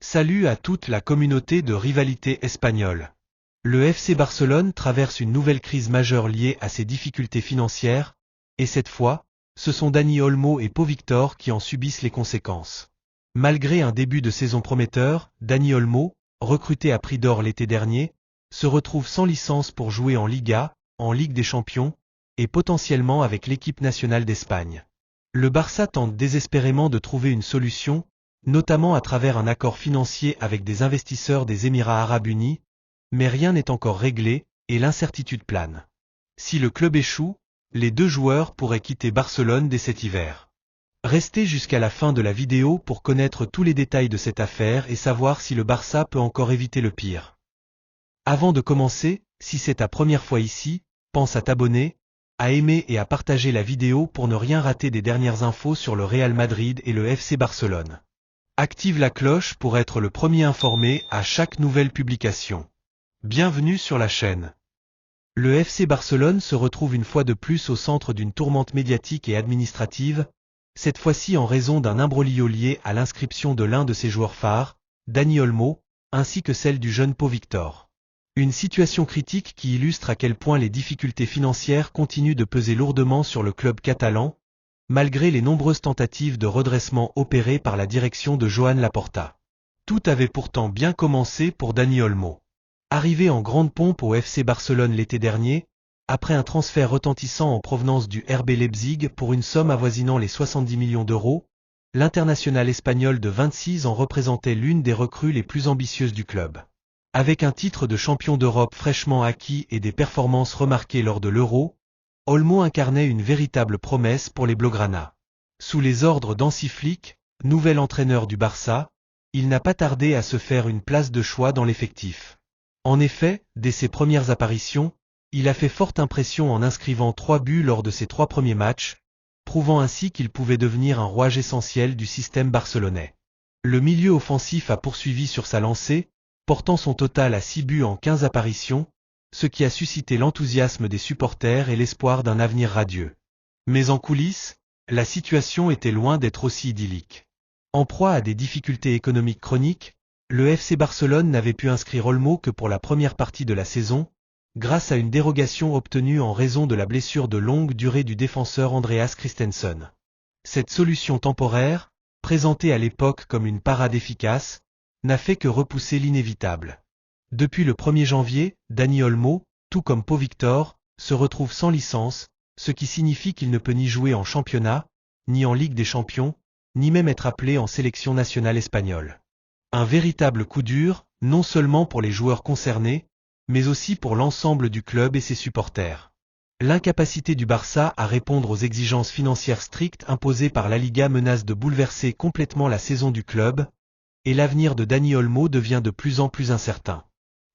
Salut à toute la communauté de rivalité espagnole. Le FC Barcelone traverse une nouvelle crise majeure liée à ses difficultés financières, et cette fois, ce sont Dani Olmo et Pau Victor qui en subissent les conséquences. Malgré un début de saison prometteur, Dani Olmo, recruté à prix d'or l'été dernier, se retrouve sans licence pour jouer en Liga, en Ligue des Champions, et potentiellement avec l'équipe nationale d'Espagne. Le Barça tente désespérément de trouver une solution, notamment à travers un accord financier avec des investisseurs des Émirats arabes unis, mais rien n'est encore réglé, et l'incertitude plane. Si le club échoue, les deux joueurs pourraient quitter Barcelone dès cet hiver. Restez jusqu'à la fin de la vidéo pour connaître tous les détails de cette affaire et savoir si le Barça peut encore éviter le pire. Avant de commencer, si c'est ta première fois ici, pense à t'abonner, à aimer et à partager la vidéo pour ne rien rater des dernières infos sur le Real Madrid et le FC Barcelone. Active la cloche pour être le premier informé à chaque nouvelle publication. Bienvenue sur la chaîne. Le FC Barcelone se retrouve une fois de plus au centre d'une tourmente médiatique et administrative, cette fois-ci en raison d'un imbroglio lié à l'inscription de l'un de ses joueurs phares, Dani Olmo, ainsi que celle du jeune Pau Victor. Une situation critique qui illustre à quel point les difficultés financières continuent de peser lourdement sur le club catalan, malgré les nombreuses tentatives de redressement opérées par la direction de Joan Laporta. Tout avait pourtant bien commencé pour Dani Olmo. Arrivé en grande pompe au FC Barcelone l'été dernier, après un transfert retentissant en provenance du RB Leipzig pour une somme avoisinant les 70 millions d'euros, l'international espagnol de 26 ans représentait l'une des recrues les plus ambitieuses du club. Avec un titre de champion d'Europe fraîchement acquis et des performances remarquées lors de l'Euro, Olmo incarnait une véritable promesse pour les Blaugrana. Sous les ordres d'Hansi Flick, nouvel entraîneur du Barça, il n'a pas tardé à se faire une place de choix dans l'effectif. En effet, dès ses premières apparitions, il a fait forte impression en inscrivant 3 buts lors de ses 3 premiers matchs, prouvant ainsi qu'il pouvait devenir un rouage essentiel du système barcelonais. Le milieu offensif a poursuivi sur sa lancée, portant son total à 6 buts en 15 apparitions, ce qui a suscité l'enthousiasme des supporters et l'espoir d'un avenir radieux. Mais en coulisses, la situation était loin d'être aussi idyllique. En proie à des difficultés économiques chroniques, le FC Barcelone n'avait pu inscrire Olmo que pour la première partie de la saison, grâce à une dérogation obtenue en raison de la blessure de longue durée du défenseur Andreas Christensen. Cette solution temporaire, présentée à l'époque comme une parade efficace, n'a fait que repousser l'inévitable. Depuis le 1er janvier, Dani Olmo, tout comme Pau Victor, se retrouve sans licence, ce qui signifie qu'il ne peut ni jouer en championnat, ni en Ligue des Champions, ni même être appelé en sélection nationale espagnole. Un véritable coup dur, non seulement pour les joueurs concernés, mais aussi pour l'ensemble du club et ses supporters. L'incapacité du Barça à répondre aux exigences financières strictes imposées par la Liga menace de bouleverser complètement la saison du club, et l'avenir de Dani Olmo devient de plus en plus incertain.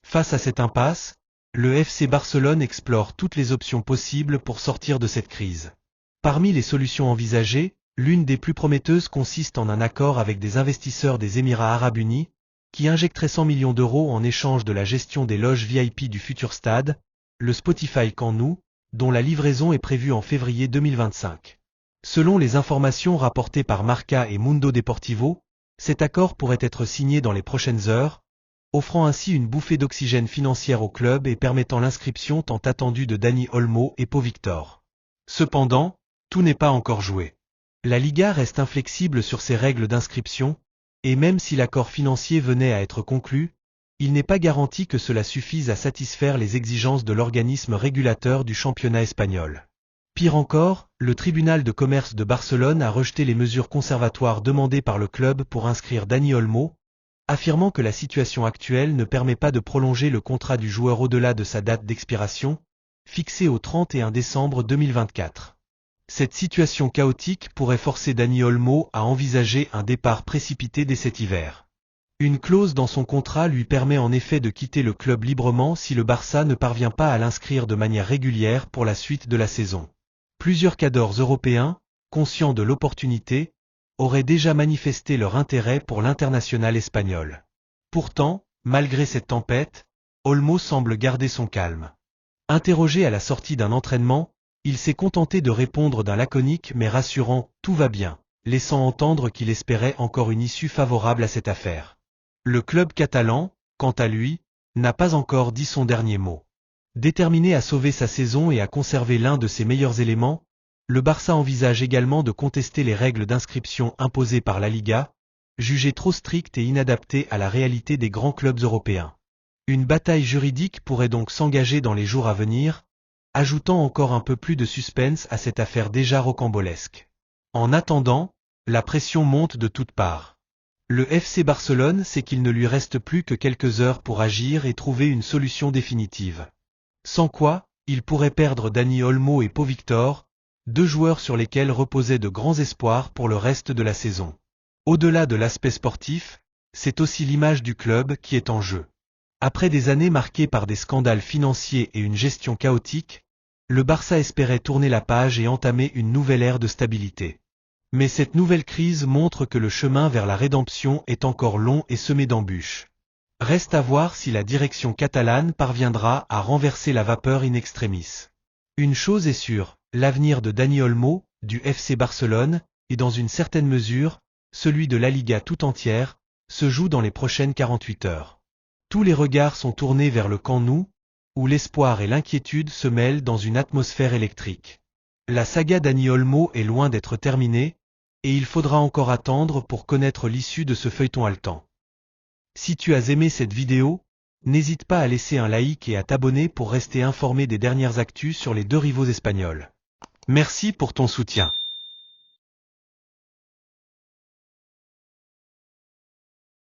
Face à cette impasse, le FC Barcelone explore toutes les options possibles pour sortir de cette crise. Parmi les solutions envisagées, l'une des plus prometteuses consiste en un accord avec des investisseurs des Émirats arabes unis, qui injecteraient 100 millions d'euros en échange de la gestion des loges VIP du futur stade, le Spotify Camp Nou, dont la livraison est prévue en février 2025. Selon les informations rapportées par Marca et Mundo Deportivo, cet accord pourrait être signé dans les prochaines heures, offrant ainsi une bouffée d'oxygène financière au club et permettant l'inscription tant attendue de Dani Olmo et Pau Victor. Cependant, tout n'est pas encore joué. La Liga reste inflexible sur ses règles d'inscription, et même si l'accord financier venait à être conclu, il n'est pas garanti que cela suffise à satisfaire les exigences de l'organisme régulateur du championnat espagnol. Pire encore, le tribunal de commerce de Barcelone a rejeté les mesures conservatoires demandées par le club pour inscrire Dani Olmo, affirmant que la situation actuelle ne permet pas de prolonger le contrat du joueur au-delà de sa date d'expiration, fixée au 31 décembre 2024. Cette situation chaotique pourrait forcer Dani Olmo à envisager un départ précipité dès cet hiver. Une clause dans son contrat lui permet en effet de quitter le club librement si le Barça ne parvient pas à l'inscrire de manière régulière pour la suite de la saison. Plusieurs cadors européens, conscients de l'opportunité, auraient déjà manifesté leur intérêt pour l'international espagnol. Pourtant, malgré cette tempête, Olmo semble garder son calme. Interrogé à la sortie d'un entraînement, il s'est contenté de répondre d'un laconique mais rassurant « tout va bien », laissant entendre qu'il espérait encore une issue favorable à cette affaire. Le club catalan, quant à lui, n'a pas encore dit son dernier mot. Déterminé à sauver sa saison et à conserver l'un de ses meilleurs éléments, le Barça envisage également de contester les règles d'inscription imposées par la Liga, jugées trop strictes et inadaptées à la réalité des grands clubs européens. Une bataille juridique pourrait donc s'engager dans les jours à venir, ajoutant encore un peu plus de suspense à cette affaire déjà rocambolesque. En attendant, la pression monte de toutes parts. Le FC Barcelone sait qu'il ne lui reste plus que quelques heures pour agir et trouver une solution définitive. Sans quoi, il pourrait perdre Dani Olmo et Pau Victor, deux joueurs sur lesquels reposaient de grands espoirs pour le reste de la saison. Au-delà de l'aspect sportif, c'est aussi l'image du club qui est en jeu. Après des années marquées par des scandales financiers et une gestion chaotique, le Barça espérait tourner la page et entamer une nouvelle ère de stabilité. Mais cette nouvelle crise montre que le chemin vers la rédemption est encore long et semé d'embûches. Reste à voir si la direction catalane parviendra à renverser la vapeur in extremis. Une chose est sûre, l'avenir de Dani Olmo, du FC Barcelone, et dans une certaine mesure, celui de la Liga tout entière, se joue dans les prochaines 48 heures. Tous les regards sont tournés vers le Camp Nou, où l'espoir et l'inquiétude se mêlent dans une atmosphère électrique. La saga Dani Olmo est loin d'être terminée, et il faudra encore attendre pour connaître l'issue de ce feuilleton haletant. Si tu as aimé cette vidéo, n'hésite pas à laisser un like et à t'abonner pour rester informé des dernières actus sur les deux rivaux espagnols. Merci pour ton soutien.